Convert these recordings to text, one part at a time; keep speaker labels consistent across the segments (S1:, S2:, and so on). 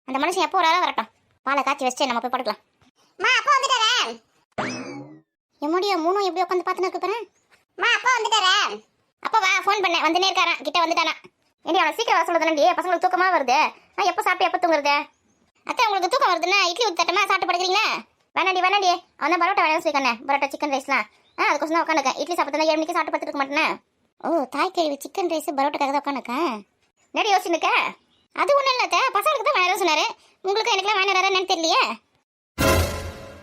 S1: அந்த மனுஷன் எப்போ வராரோ வரட்டும். பாலை காய்ச்சி வச்சு நம்ம போய் படுக்கலாம். மா அப்பா வந்துட்டாரா? எம்முடிய மூணும் எப்படி உட்காந்து பார்த்துன்னு இருக்கு பாரு. மா அப்பா வந்துட்டாரா? அப்பா வா, ஃபோன் பண்ணேன், வந்துனே இருக்காரான், கிட்ட வந்துட்டானா. ஏண்டி அவனை சீக்கிரம் வர சொல்லுதானடி, பசங்களுக்கு தூக்கமா வருது. எப்போ சாப்பிட்டு எப்போ தூங்குறது? அத்தை உங்களுக்கு தூக்கம் வருதுன்னா இட்லி ஊற்றி தட்டமா சாப்பிட்டு படுக்கிறீங்களா? வேணாண்டி அவன் தான் பரோட்டா வேணும்னு சொல்லிக்கானே, பரோட்டா சிக்கன் ரைஸ்லாம். அதுக்கோசம் தான் உட்காந்துக்கேன். இட்லி சாப்பிட்டு 7 மணிக்கு சாப்பிட்டு படுத்துட்டு இருக்க மாட்டேனே. ஓ தாய் கேள்வி, சிக்கன் ரைஸ் பரோட்டாக்காக தான் உட்காந்துக்கேன். நேரம் யோசிச்சுருக்க. அது ஒன்றும் இல்லை, பசங்களுக்கு தான் வேணும் சொன்னாரு. உங்களுக்கு எனக்குலாம் வேணும் என்னன்னு தெரியலையே.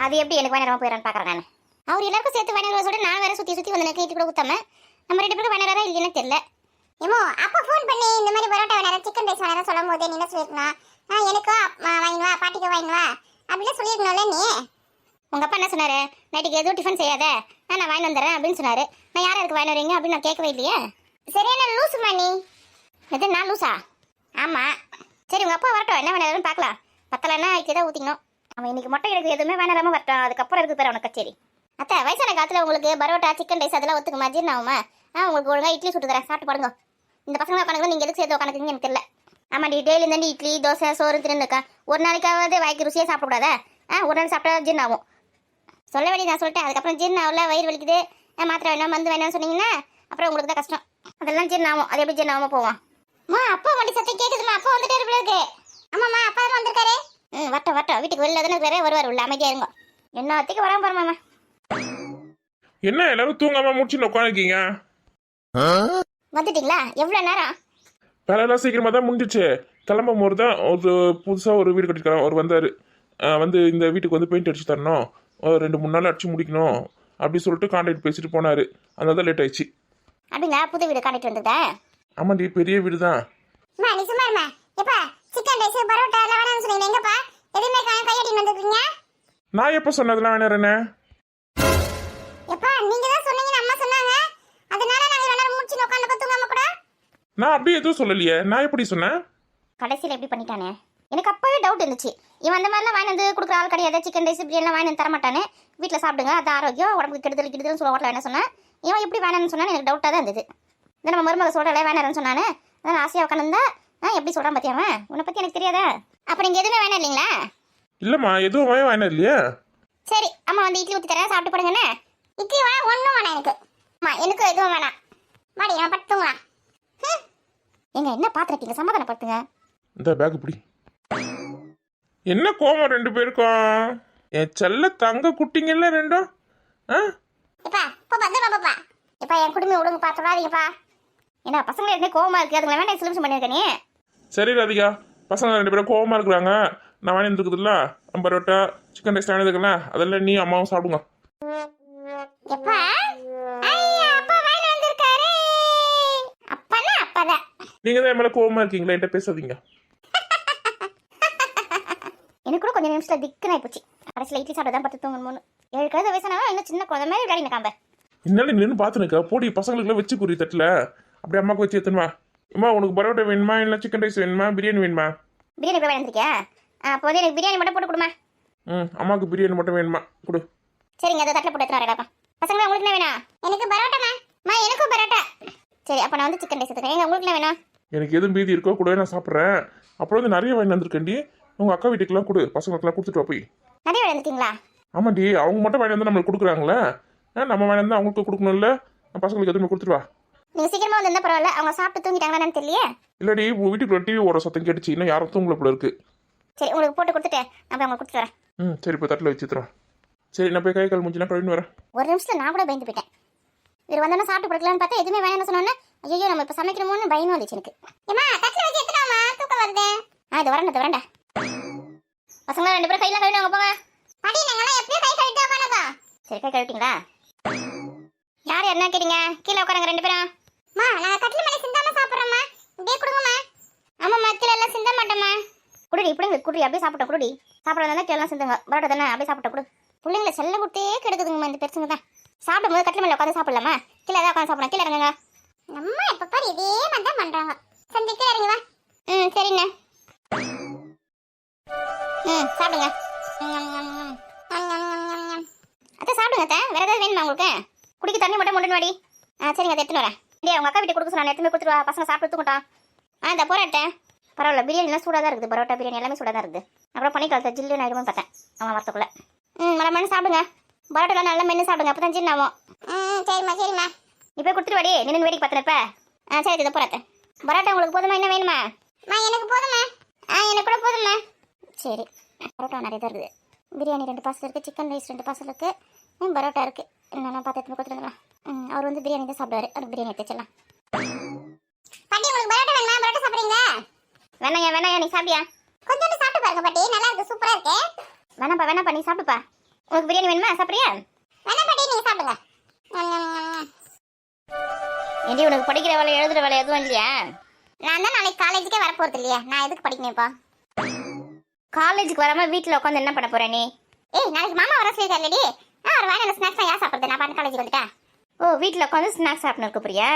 S1: அது எப்படி எனக்கு வேணாரமா போயிடறான்னு பார்க்குறேன் நான். அவர் எல்லாருக்கும் சேர்த்து வேணாரம் சொல்லிட்டு நான் வேற சுற்றி வந்து எனக்கு இட்லி கூட ஊற்றாம நம்ம 2 பேரும் வேணாரா இல்லைன்னு தெரியல. ஏமோ அப்போ ஃபோன் பண்ணி இந்த மாதிரி பரோட்டா வேணாரம் சிக்கன் ரைஸ் வேணாரம் சொல்லும் போது நீ என்ன சொல்லியிருக்கணும்? எனக்கும் வாங்கினுவா, பாட்டிக்கு வாங்கினுவா அப்படின்னு சொல்லியிருக்கணும்ல நீ. உங்கள் அப்பா என்ன சொன்னார்? நைட்டுக்கு எதுவும் டிஃபன் செய்யாத, நான் வாங்கி வந்துடுறேன் அப்படின்னு சொன்னார். நான் யாருக்கு வாங்கி வரீங்க அப்படின்னு நான் கேட்கவே இல்லையே. சரியான லூசுமா நீ. எது நான் லூசா? ஆமாம். சரி உங்கள் அப்பா வரட்டும், என்ன வேணாலும் பார்க்கலாம். பத்தலைன்னா இட்லி தான் ஊற்றிக்கணும். அவன் இன்னைக்கு மொட்டை எனக்கு எதுவுமே வேணாமல் வரட்டும், அதுக்கப்புறம் இருக்குது பேர் அவனுக்கு கச்சேரி. அத்தை வயசான காலத்தில் உங்களுக்கு பரோட்டா சிக்கன் ரைஸ் அதெல்லாம் ஒத்துக்குமா? ஜீரணம் ஆகுமா? உங்களுக்கு ஒழுங்காக இட்லி சுட்டு தரேன், சாப்பிட்டு பாருங்க. இந்த பசங்க உட்காந்து நீங்கள் எதுக்கு சேர்த்து உட்காந்துக்குங்க எனக்கு தெரியல. ஆமாடி, டெய்லி தாண்டி இட்லி தோசை சோறு திருந்துக்கா. ஒரு நாளைக்காவது வாய்க்கு ருசியாக சாப்பிடக்கூடாதா? ஒரு நாள் சாப்பிட்டா ஜீரணம் ஆகும். சொல்ல வேண்டிய நான் சொல்லிட்டேன். அதுக்கப்புறம் ஜீரணம் ஆகல, வயிறு வலிக்குது, மாத்திரை வேணாம் மருந்து வேணாம்னு சொன்னீங்கன்னா அப்புறம் உங்களுக்கு தான் கஷ்டம். அதெல்லாம் ஜீரணம் ஆகும். அது எப்படி ஜீரணம் ஆகாமல் போவோம்? அப்பா வண்டி சத்தம் கேட்குதுமா, அப்பா வந்துட்டே இருக்கு. ஆமாம்மா, அப்பா தான் வந்திருக்காரு. வட்டம் வீட்டுக்கு வெளில தானே வேற வருவார். உள்ள அமைதியா இருங்க. என்னத்துக்கு வராம பாருமாமா.
S2: என்ன எல்லாரும் தூங்காம முடிச்சுன்னு உட்காந்துருக்கீங்க?
S1: வந்துட்டீங்களா? எவ்வளவு நேரம்?
S2: வேலையெல்லாம் சீக்கிரமா தான் முடிஞ்சிச்சு. கிளம்பும் போது தான் புதுசாக ஒரு வீடு கட்டிருக்காரு. அவர் வந்தார். வந்து இந்த வீட்டுக்கு வந்து பெயிண்ட் அடிச்சு தரணும், ஒரு 2-3 நாள் அடிச்சு முடிக்கணும் அப்படி சொல்லிட்டு கான்ட்ராக்ட் பேசிட்டு போனார். அதனால தான் லேட் ஆயிடுச்சு.
S1: அப்படிங்களா? புது வீடு கான்ட்ராக்ட் வந்துட்டேன்.
S2: ஆமாண்டி, பெரிய வீடு தான். நான் எப்போ சொன்னதெல்லாம் வேணாம். நான் அப்படியே எதுவும் சொல்லலையே. நான் எப்படி சொன்னேன்?
S1: கடைசியில் எப்படி பண்ணிட்டானே, எனக்கு அப்பவே டவுட் இருந்துச்சு. இவன் அந்த மாதிரிலாம் வாங்கி வந்து கொடுக்குற ஆள் கிடையாது. சிக்கன் ரைஸ் பிரியாணிலாம் வாங்கி தர மாட்டானே. வீட்டில் சாப்பிடுங்க, அது ஆரோக்கியம், உடம்புக்கு கெடுதல் சொல்ல ஹோட்டலில் என்ன சொன்னேன். இவன் எப்படி வேணான்னு சொன்னான்னு எனக்கு டவுட்டாக தான் இருந்தது. இந்த நம்ம மருமக சொல்கிறல வேணான்னு சொன்னானே, அதான் ஆசையாக உட்காந்துருந்தா எப்படி சொல்கிறான் பார்த்தியாம. உன்னை பற்றி எனக்கு தெரியாதா? அப்புறம் இங்கே எதுவுமே வேணாம் இல்லைங்களா?
S2: இல்லைம்மா, எதுவுமே வேணாம் இல்லையா?
S1: சரி அம்மா வந்து இட்லி ஊற்றி தரேன், சாப்பிட்டு போடுங்கண்ணே. இட்லி வேணாம், ஒன்றும் வேணாம் எனக்கு. எனக்கும் எதுவும் வேணாம். மாடி நான் படுத்துங்களா? எங்க என்ன பார்த்துருக்கீங்க? சமாதானப்படுத்துங்க.
S2: இந்த பேக் இப்படி. என்ன கோவம் 2 பேருக்கும்? என் செல்ல தங்க குட்டிங்கல்ல ரெண்டும்.
S1: என் குடும்பம் விடுங்க, பார்த்துடாதீங்கப்பா. என்ன பசங்க என்ன கோவமா இருக்கு, அதுங்களை வேணா சொல்யூஷன் பண்ணிருக்க நீ.
S2: சரி ராதிகா, பசங்க 2 பேரும் கோவமா இருக்கிறாங்க. நான் வாங்கி வந்துருக்குதுல்ல பரோட்டா சிக்கன் ரைஸ் வாங்கினதுக்குல்ல, அதெல்லாம் நீ அம்மாவும் சாப்பிடுங்க. நீங்க தான் என் மேல கோவமா இருக்கீங்களா? என்கிட்ட பேசாதீங்க.
S1: எனக்கு கூட கொஞ்சம் நிமிஷத்துல திக்குனாய் போச்சு. கடைசியில் இட்லி சாப்பிட்டு தான் பத்து தூங்கணும். 7 கழுத வயசானவன் இன்னும் சின்ன குழந்தை மாதிரி விளையாடி காம்ப.
S2: என்னால நின்று பார்த்துனுக்கா போடி. பசங்களுக்குலாம் வச்சு குறி தட்டில் அப்படியே அம்மாவுக்கு வச்சு எடுத்துனுவா. அம்மா உனக்கு பரோட்டா வேணுமா இல்லை சிக்கன் ரைஸ் வேணுமா பிரியாணி வேணுமா?
S1: பிரியாணி போய் வாங்கிருக்கியா? அப்போ வந்து எனக்கு பிரியாணி மட்டும் போட்டு கொடுமா.
S2: அம்மாவுக்கு பிரியாணி மட்டும் வேணுமா? கொடு.
S1: சரிங்க, அதை தட்டில் போட்டு எடுத்துன்னு வரேன். பசங்களா உங்களுக்கு என்ன வேணும்? எனக்கு பரோட்டாமா. எனக்கும் பரோட்டா. சரி அப்போ நான் வந்து சிக்கன் ரைஸ் எடுத்துக்கிறேன். எங்க உங்களுக்கு என்ன வேணும்?
S2: எனக்கு எதுவும் மீதி இருக்கோ கூட, நான் சாப்பிட்றேன். அப்புறம் வந்து நிறைய வாங்கி வந்திருக்கேன்டி. உங்கள் அக்கா வீட்டுக்கெல்லாம் கொடு, பசங்களுக்குலாம் கொடுத்துட்டு வா போய்.
S1: நிறைய வாங்கி வந்துட்டீங்களா?
S2: ஆமாண்டி, அவங்க மட்டும் வாங்கி வந்து நம்மளுக்கு கொடுக்குறாங்களே, நம்ம வாங்கி வந்து அவங்களுக்கு கொடுக்கணும்ல. பசங்களுக்கு எதுவுமே கொடுத்துட்டு வா.
S1: நீங்கள் சீக்கிரமாக வந்து இருந்தால் பரவாயில்ல. அவங்க சாப்பிட்டு தூங்கிட்டாங்களான்னு தெரியலையே.
S2: இல்லடி, வீட்டுக்குள்ள டிவி ஓட சத்தம் கேட்டுச்சு. இன்னும் யாரும் தூங்கல போல இருக்கு.
S1: சரி உங்களுக்கு போட்டு கொடுத்துட்டு நான் உங்களுக்கு கொடுத்துட்டு வரேன்.
S2: சரி இப்போ தட்டில் வச்சுத்துறேன். சரி நான் போய் கை கால் முடிஞ்சுனா கழுவின்னு வரேன்.
S1: ஒரு நிமிஷத்தில் நான் கூட பயந்து போயிட்டேன். இவர் வந்தோன்னா சாப்பிட்டு கொடுக்கலான்னு பார்த்தா எதுவுமே வேணும்னு சொன்னோன்னே ஐயோ நம்ம இப்போ சமைக்கிறோமோன்னு பயனும் வந்துச்சு எனக்கு. தூக்கம் வருது. இது வரண்டா. பசங்களா 2 பேரும் கையெல்லாம் கழுவிடுவாங்க போங்க. சரி கை கழுவிட்டீங்களா? யார் என்ன கேட்டீங்க? கீழே உட்காருங்க 2 பேரும். ஆமாம்மா, கீழே எல்லாம் சிந்த மாட்டோம்மா. குடுடி இப்படிங்க குடி, அப்படியே சாப்பிட்ட குடுடி. சாப்பிட வந்தா கீழே சிந்துங்க. பரோட்டா தானே, அப்படியே சாப்பிட்ட குடு. பிள்ளைங்களை செல்ல கொடுத்தே கெடுக்குதுங்கம்மா இந்த பெருசுங்க தான். சாப்பிடும் போது கட்டில மேலே உட்காந்து சாப்பிடலாமா? கீழே தான் உட்காந்து சாப்பிடலாம். கீழே இறங்குங்க. நம்ம எப்போ பாரு இதே மாதிரி தான் பண்ணுறாங்க. சந்தி கீழே இறங்குவா. சரிண்ணே. சாப்பிடுங்க. அத்தை சாப்பிடுங்க அத்தை. வேற ஏதாவது வேணுமா உங்களுக்கு? குடிக்க தண்ணி மட்டும் முண்டு வாடி. சரிங்க அதை எடுத்துன்னு வரேன். இல்லையா உங்கள் அக்கா வீட்டுக்கு கொடுக்க சொன்னா எடுத்துன்னு கொடுத்துருவா. பசங்க சாப்பிட்டு தூங்கட்டான். இந்த போராட்டேன். பரவாயில்ல, பிரியாணிலாம் சூடாக தான் இருக்குது. பரோட்டா பிரியாணி எல்லாமே சூடாக தான் இருக்குது. அப்புறம் பண்ணிக்கலாம் ஜில்லு ஆகிடுமே பார்த்தேன் அவன் வரத்துக்குள்ளே. மழை சாப்பிடுங்க. பரோட்டாலாம் நல்லா மென்று சாப்பிடுங்க, அப்போ தான் ஜின்னு ஆகும். சரிம்மா. இப்போ கொடுத்துட்டு வாடி, நின்று வேடிக்கை பார்த்துனப்ப. சரி இதை போகிறேன். பரோட்டா உங்களுக்கு போதுமா, என்ன வேணுமா? எனக்கு போதுமா. எனக்கு கூட போதுமா. சரி, பரோட்டா நிறைய தான் இருக்குது. பிரியாணி 2 பார்சல் இருக்குது, சிக்கன் ரைஸ் 2 பார்சல் இருக்குது, பரோட்டா இருக்குது. என்னென்ன பார்த்து எடுத்து கொடுத்துருங்களா. அவர் வந்து பிரியாணி தான் சாப்பிடுவார். அவர் பிரியாணி எடுத்து வச்சிடலாம். பாட்டி உங்களுக்கு பரோட்டா வேணுமா? பரோட்டா சாப்பிட்றீங்க? வேணாங்க நீ சாப்பிட்டியா? கொஞ்சோண்டு சாப்பிட்டு பாருங்க பாட்டி, நல்லா இருக்கு, சூப்பராக இருக்கு. வேணாப்பா நீ சாப்பிடுப்பா. உங்களுக்கு பிரியாணி வேணுமா? சாப்பிட்றியா? வேணாம் பாட்டி, நீங்கள் சாப்பிடுங்க. ஏண்டி உனக்கு படிக்கிற வேலை எழுதுகிற வேலை எதுவும் இல்லையா? நான் தான் நாளைக்கு காலேஜுக்கே வரப்போகிறது இல்லையா, நான் எதுக்கு படிக்கணும்ப்பா? காலேஜுக்கு வராமல் வீட்டில் உட்காந்து என்ன பண்ண போகிற நீ? நாளைக்கு மாமா வர சொல்லியிருக்காருலடி. அவர் வேணும் ஸ்நாக்ஸ் யார் சாப்பிட்றது? நான் பாட்டு காலேஜுக்கு வந்துட்டேன். ஓ, வீட்டில் உட்காந்து ஸ்நாக்ஸ் சாப்பிட்னு இருக்க போறியா?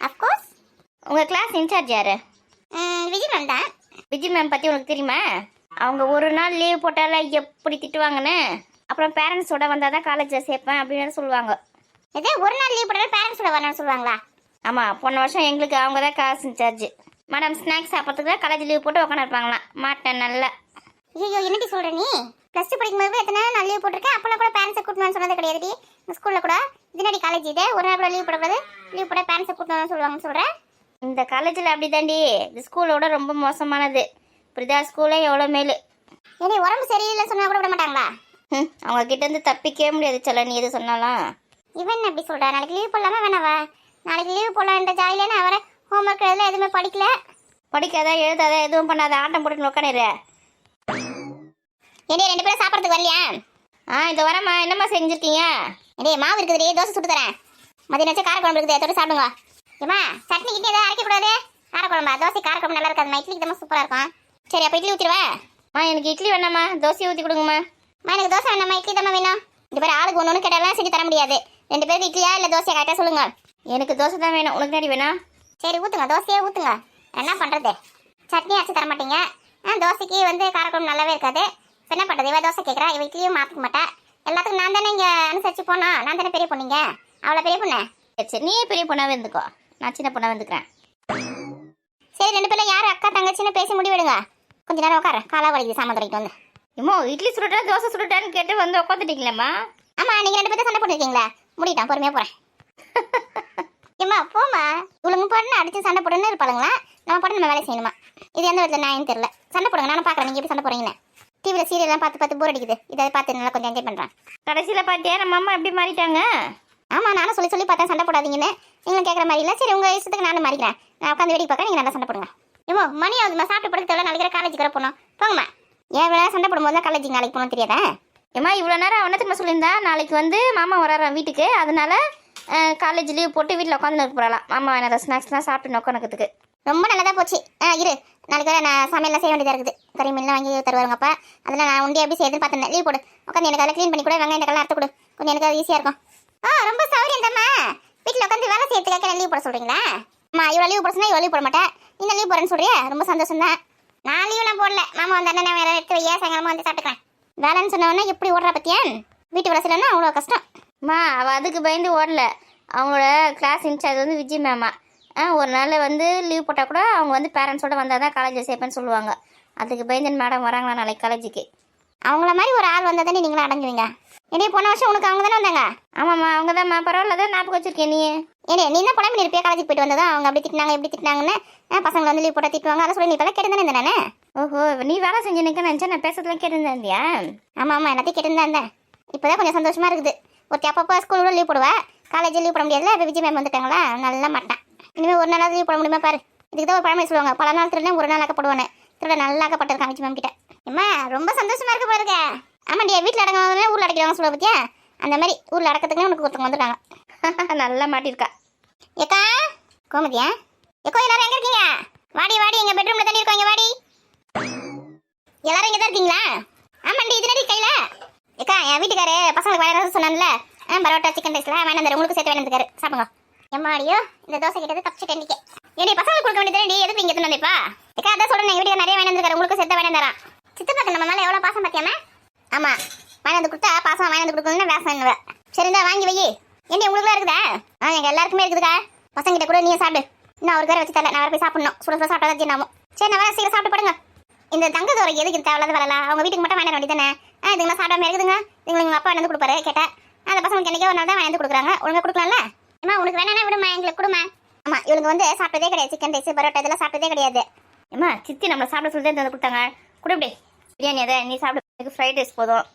S1: அஃப்கோர்ஸ். உங்கள் கிளாஸ் இன்சார்ஜ் யார்? விஜய் மேம் தான். விஜய் மேம் பற்றி உனக்கு தெரியுமா? அவங்க ஒரு நாள் லீவ் போட்டால எப்படி திட்டுவாங்கன்னு. அப்புறம் பேரண்ட்ஸோட வந்தால் தான் காலேஜில் சேர்ப்பேன் அப்படின்னு சொல்லுவாங்க. இதே ஒரு நாள் லீவ் போட்டாலும் பேரண்ட்ஸோட வரணும்னு சொல்லுவாங்களா? ஆமாம், போன வருஷம் எங்களுக்கு அவங்க தான் கிளாஸ் இன்சார்ஜ். மேடம் ஸ்நாக்ஸ் சாப்பிட்றதுக்கு தான் காலேஜ் லீவ் போட்டு உட்காந்துருப்பாங்களாம். மாட்டேன் நல்லா. ஐயோ என்னடி சொல்கிற நீ? +2 படிக்கும்போது எத்தனை நாள் லீவ் போட்டிருக்கேன். அப்போல்லாம் கூட பேரண்ட்ஸை கூட்டணும்னு சொன்னது கிடையாது. இந்த ஸ்கூலில் கூட இதுனாடி காலேஜ் இது ஒரு நாள் கூட லீவ் போடக்கூடாது, லீவ் போட பேரண்ட்ஸை கூட்டணும்னு சொல்லுவாங்கன்னு சொல்கிறேன். இந்த காலேஜில் அப்படி தாண்டி. இந்த ஸ்கூலோட ரொம்ப மோசமானது. இப்படிதா ஸ்கூலே எவ்வளோ மேலு. ஏன்னா உடம்பு சரியில்லைன்னு சொன்னால் கூட விட மாட்டாங்களா? அவங்க கிட்ட இருந்து தப்பிக்கவே முடியாது. சொல்ல நீ எது சொன்னாலும். இவன் எப்படி சொல்கிறா? நாளைக்கு லீவ் போடலாமா வேணாவா? நாளைக்கு லீவ் போடலான்ற ஜாயிலேன்னு அவரை ஹோம்ஒர்க் எழுதல, எதுவுமே படிக்காத எழுதாத எதுவும் பண்ணாத, ஆட்டம் போட்டு உட்காந்துரு. ஏடி 2 பேரும் சாப்பிட்றதுக்கு வரலையா? இந்த வரமா. என்னம்மா செஞ்சுருக்கீங்க? ஏடி மாவு இருக்குதுடி, தோசை சுட்டு தரேன். மதியம் வச்சு காரக்குழம்பு இருக்குது, தொட்டு சாப்பிடுங்க. ஏம்மா சட்னி கிட்டே எதாவது அரைக்கக்கூடாது. காரக்குழம்பா? தோசை காரக்குழம்பு நல்லா இருக்காதுமா, இட்லிக்கு தான் சூப்பராக இருக்கும். சரி அப்போ இட்லி ஊற்றிடுவேன். எனக்கு இட்லி வேணாம்மா, தோசையை ஊற்றி கொடுங்கம்மா. எனக்கு தோசை வேணாம்மா, இட்லி தான் வேணும். இந்த பேர் ஆளுக்கு ஒன்று கேட்டாலாம் செஞ்சு தர முடியாது. 2 பேருக்கு இட்லியா இல்லை தோசையை கரெக்டாக சொல்லுங்க. எனக்கு தோசை தான் வேணும். உனக்கு தாடி வேணும்? சரி ஊற்றுங்க, தோசையே ஊற்றுங்க. என்ன பண்ணுறது, சட்னி அரைச்சி தர மாட்டீங்க. தோசைக்கு வந்து காரக்குழம்பு நல்லாவே இருக்காது. என்ன பண்ணுறது? இவ தோசை கேட்குறா, இவ இட்லியும் மாற்றிக்க மாட்டேன். எல்லாத்துக்கும் நான் தானே இங்கே அனுசரிச்சு போனோம். நான் தானே பெரிய பொண்ணுங்க. அவ்வளோ பெரிய பொண்ணு. சரி நீயே பெரிய பொண்ணாவே இருந்துக்கோ, நான் சின்ன பொண்ணாக வந்துக்கிறேன். சரி 2 பேரும் யார் அக்கா தங்கச்சின்னு பேசி முடிவிடுங்க. கொஞ்ச நேரம் உட்கார, காலா வலிக்குது சாமான் துறைக்கு வந்து. இம்மோ இட்லி சுட்டுட்டா தோசை சுட்டுட்டான்னு கேட்டு வந்து உட்காந்துட்டீங்களேம்மா? ஆமாம், நீங்கள் 2 பேரும் சண்டை போட்டுருக்கீங்களா? முடிட்டான், பொறுமையாக போகிறேன். ஏம்மா போமா, இவளுங்க பாட்டு அடிச்சு சண்டை போட்டுன்னு இருப்பாளுங்களா? நம்ம பாட்டு நம்ம வேலை செய்யணுமா? இது எந்த விதத்தில் நியாயம் தெரியல. சண்டை போடுங்க, நானும் பார்க்குறேன் நீங்கள் எப்படி சண்டை போடுறீங்கன்னு. டிவியில் சீரியல்லாம் பார்த்து போர் அடிக்குது. இதை பார்த்து நல்லா கொஞ்சம் என்ஜாய் பண்ணுறேன். கடைசியில் பார்த்தியா நம்ம அம்மா எப்படி மாறிட்டாங்க? ஆமாம், நானும் சொல்லி பார்த்தேன் சண்டை போடாதீங்கன்னு. நீங்களும் கேட்குற மாதிரி இல்லை. சரி உங்கள் இஷ்டத்துக்கு நானும் மாறிக்கிறேன். நான் உட்காந்து வேடிக்கை பார்க்க, நீங்கள் நல்லா சண்டை போடுங்க. ஏமோ மணி ஆகுதுமா, சாப்பிட்டு படுக்க தேவை. நாளைக்கு காலேஜுக்கு வர போனோம். போங்கம்மா. ஏன் வேலை சண்டை போடும்போது தான் காலேஜுக்கு நாளைக்கு போகணும் தெரியாதா? ஏம்மா இவ்வளோ நேரம் அவனத்துக்கு சொல்லியிருந்தா நாளைக்கு வந்து மாமா வரான் வீட்டுக்கு, அதனால காலேஜ் லீவ் போட்டு வீட்டில் உட்காந்து இருக்க போகலாம். மாமா வேணாம் ஸ்நாக்ஸ்லாம் சாப்பிட்டு உட்காந்துக்கிறதுக்கு. ரொம்ப நல்லதாக போச்சு. இரு நாளைக்கு வேறு நான் சமையல்லாம் செய்ய வேண்டியதாக இருக்குது. கறி மீன்லாம் வாங்கி தருவாருங்கப்பா. அதெல்லாம் நான் உண்டி எப்படி செய்யுதுன்னு பார்த்துருந்தேன். லீவ் போடு, உட்காந்து எனக்கு அதை க்ளீன் பண்ணி கூட வெங்காயம் தக்காளி அறுத்து கொடு. கொஞ்சம் எனக்கு அது ஈஸியாக இருக்கும். ரொம்ப சௌரியம் தாம்மா. வீட்டில் உட்காந்து வேலை செய்யறதுக்காக லீவ் போட சொல்கிறீங்களா? அம்மா இவ்வளோ லீவ் போட சொன்னால் இவ்வளோ லீவ் போட மாட்டேன். இன்னும் லீவ் போடுறேன்னு சொல்றியா? ரொம்ப சந்தோஷம் தான். நான் லீவ்லாம் போடல. மாமா வந்து அண்ணன் வேறு எடுத்து வையா, சாயங்காலமாக வந்து சாப்பிட்டுக்கிறேன். வேலைன்னு சொன்னவொன்னே எப்படி ஓடுறா பத்தியா? வீட்டு வர சொல்லணும்னா அவ்வளோ கஷ்டம். அம்மா அவள் அதுக்கு பயந்து ஓடல. அவங்களோட கிளாஸ் இன்சார்ஜ் வந்து விஜய் மேமா. ஒரு நாள் வந்து லீவ் போட்டால் கூட அவங்க வந்து பேரண்ட்ஸோடு வந்தால் தான் காலேஜில் சேர்ப்பேன்னு சொல்லுவாங்க. அதுக்கு பயந்து மேடம் வராங்களா நாளைக்கு காலேஜுக்கு? அவங்கள மாதிரி ஒரு ஆள் வந்தால் தானே நீங்களும் அடங்குவீங்க. ஏனே போன வருஷம் உனக்கு அவங்க தானே வந்தாங்க? ஆமாம்மா அவங்க தான்மா. பரவாயில்ல தான் ஞாபகம் வச்சிருக்கேன். நீ தான் புலம்பி இருப்பியா காலேஜுக்கு போயிட்டு வந்ததா? அவங்க அப்படி திட்டினாங்க எப்படி திட்டினாங்கன்னு பசங்களை வந்து லீவ் போட்டால் திட்டுவாங்க. அதை சொல்லி நீ இப்போலாம் கேட்டு தானே இருந்தேன் நான். ஓஹோ நீ வேலை செஞ்சுன்னு நினச்சா நான் பேசுறதுலாம் கேட்டுருந்தேன்யா? ஆமாம் எல்லாத்தையும் கேட்டுருந்தா இருந்தேன். இப்போ தான் கொஞ்சம் சந்தோஷமாக இருக்குது. ஒருத்தி அப்பப்போ ஸ்கூலோட லீவ் போடுவா, காலேஜில் லீவ் போட முடியாதுல. இப்போ விஜய் மேம் வந்துட்டாங்களா, நல்லா மாட்டேன். இனிமேல் ஒரு நாளாவது லீவ் போட முடியுமா பாரு. இதுக்கு தான் ஒரு பழமொழி சொல்லுவாங்க, பல நாள் திருட ஒரு நாள் ஆக்கப்படுவானு. திருட நல்லா ஆக்கப்பட்டிருக்கான் விஜய் மேம் கிட்ட. அம்மா ரொம்ப சந்தோஷமா இருக்க பாருங்க. ஆமாண்டியா வீட்டில் அடங்க ஊரில் அடைக்கிறவங்க சொல்ல பத்தியா? அந்த மாதிரி ஊரில் அடக்கத்துக்குன்னு உனக்கு ஒருத்தவங்க வந்துருக்காங்க. நல்லா மாட்டிருக்கா. ஏக்கா கோமதியா? ஏக்கோ எல்லாரும் எங்கே இருக்கீங்க? வாடி எங்கள் பெட்ரூமில் தண்ணி இருக்கோங்க. வாடி எல்லாரும் இங்கே தான் இருக்கீங்களா? ஆமாண்டி இது நடி கையில். ஏக்கா என் வீட்டுக்காரு பசங்களுக்கு வேலை சொன்னான்ல, பரோட்டா சிக்கன் ரைஸ்லாம் வேணாம், உங்களுக்கு சேர்த்து வேணுந்துக்காரு. சாப்பிடுங்க. எம்மாடியோ இந்த தோசை கிட்டது தப்பிச்சுட்டு என்னைக்கு என்னடி பசங்களுக்கு கொடுக்க வேண்டியது எதுக்கு இங்கே வந்தேப்பா? ஏக்கா அதான் சொல்கிறேன், எங்கள் வீட்டுக்கு நிறைய வேணுந்துக்காரு, உங்களுக்கு சேர்த்து வேணும் தரான். சித்தப்பாக்கு நம்ம மேலே எவ்வளோ பாசம் பார்த்தியாமா? ஆமாம் வாங்கினது கொடுத்தா பாசம் வாங்கினது கொடுக்கணும்னு வேசம் என்னவ. சரிந்தா வாங்கி வை. ஏண்டி உங்களுக்குலாம் இருக்குதா? எங்கள் எல்லாருக்குமே இருக்குதுக்கா. பசங்கிட்ட கூட நீ சாப்பிடு. இன்னும் அவருக்கு வேறு வச்சு தரல, நான் வேறு போய் சாப்பிடணும். சுட சாப்பிட்டா தான் ஜீனாவும். சரி நான் வரேன், சீக்கிரம் சாப்பிட்டு படுங்க. இந்த தங்க தோரை எதுக்கு தேவையில்லாத வரலாம், அவங்க வீட்டுக்கு மட்டும் வாங்கிட வேண்டியதானே. இதுங்களா சாப்பிடாம இருக்குதுங்க. இதுங்களை எங்கள் அப்பா வந்து கொடுப்பாரு கேட்டா. அந்த பசங்களுக்கு என்னைக்கோ ஒரு நாள் தான் வாங்கி கொடுக்குறாங்க, ஒழுங்கா கொடுக்கலாம்ல. அம்மா உனக்கு வேணா விடுமா, எங்களுக்கு கொடுமா. ஆமா இவங்க வந்து சாப்பிட்டதே கிடையாது, சிக்கன் ரைஸ் பரோட்டா இதெல்லாம் சாப்பிட்டதே கிடையாது.
S3: ஏம்மா சித்தி நம்மளை சாப்பிட சொல்லி தான் கொடுத்தாங்க. கூட இப்படி பிரியாணி அதை நீ சாப்பிட, ஃப்ரைட் ரைஸ் போதும்.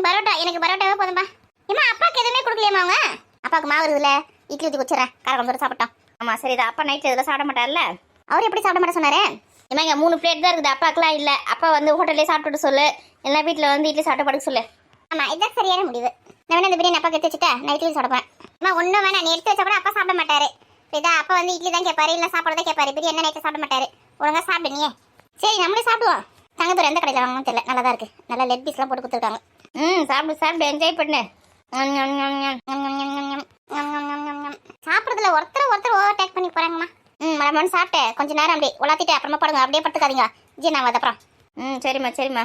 S1: பரோட்டா எனக்கு பரோட்டாவே போதும்பா. ஏமா அப்பாவுக்கு எதுவுமே கொடுக்கலையாமா அவங்க? அப்பாவுக்கு மாவு இருக்குதுல, இட்லி ஊற்றி வச்சுறேன், காரக்குழம்பு சாப்பிட்டோம்.
S3: ஆமா சரி, இது அப்பா நைட்டு இதெல்லாம் சாப்பிட மாட்டார்ல.
S1: அவர் எப்படி சாப்பிட மாட்டேன் சொன்னாரு?
S3: ஏமா இங்கே 3 பிளேட் தான் இருக்குது, அப்பாக்கெல்லாம் இல்லை. அப்பா வந்து ஹோட்டல்லே சாப்பிட்டுட்டு சொல்லு, எல்லா வீட்டில் வந்து இட்லி சாப்பிட்டு படுக்க சொல்லு.
S1: ஆமா இதுதான் சரியான முடிவு. நான் வேணா இந்த பிரியாணி அப்பா எடுத்து வச்சுட்டா நைட்லயும் சாப்பிடுவேன். அம்மா ஒன்றும் வேணாம், நீ எடுத்து வச்சா கூட அப்பா சாப்பிட மாட்டாரு. இதா அப்பா வந்து இட்லி தான் கேட்பாரு, இல்லை சாப்பாடு தான் கேட்பாரு. பிரியாணி நைட்டு சாப்பிட மாட்டாரு. ஒழுங்கா சாப்பிடு நீ. சரி நம்மளே சாப்பிடுவோம். தங்கத்தூர் எந்த கடையில் வாங்கணும்னு தெரியல, நல்லா தான் இருக்கு. நல்லா லெக் பீஸ்லாம் போட்டு கொடுத்துருக்காங்க.
S3: சாப்பிடு சாப்பிடு, என்ஜாய் பண்ணு.
S1: சாப்பிட்றதுல ஒருத்தர் ஓவர் டேக் பண்ணி போறாங்கம்மா. மழை சாப்பிட்டு கொஞ்ச நேரம் அப்படியே உலாத்திட்டு அப்புறமா படுங்க, அப்படியே படுத்துக்காதீங்க. ஜி நான் அப்புறம்.
S3: சரிம்மா சரிம்மா.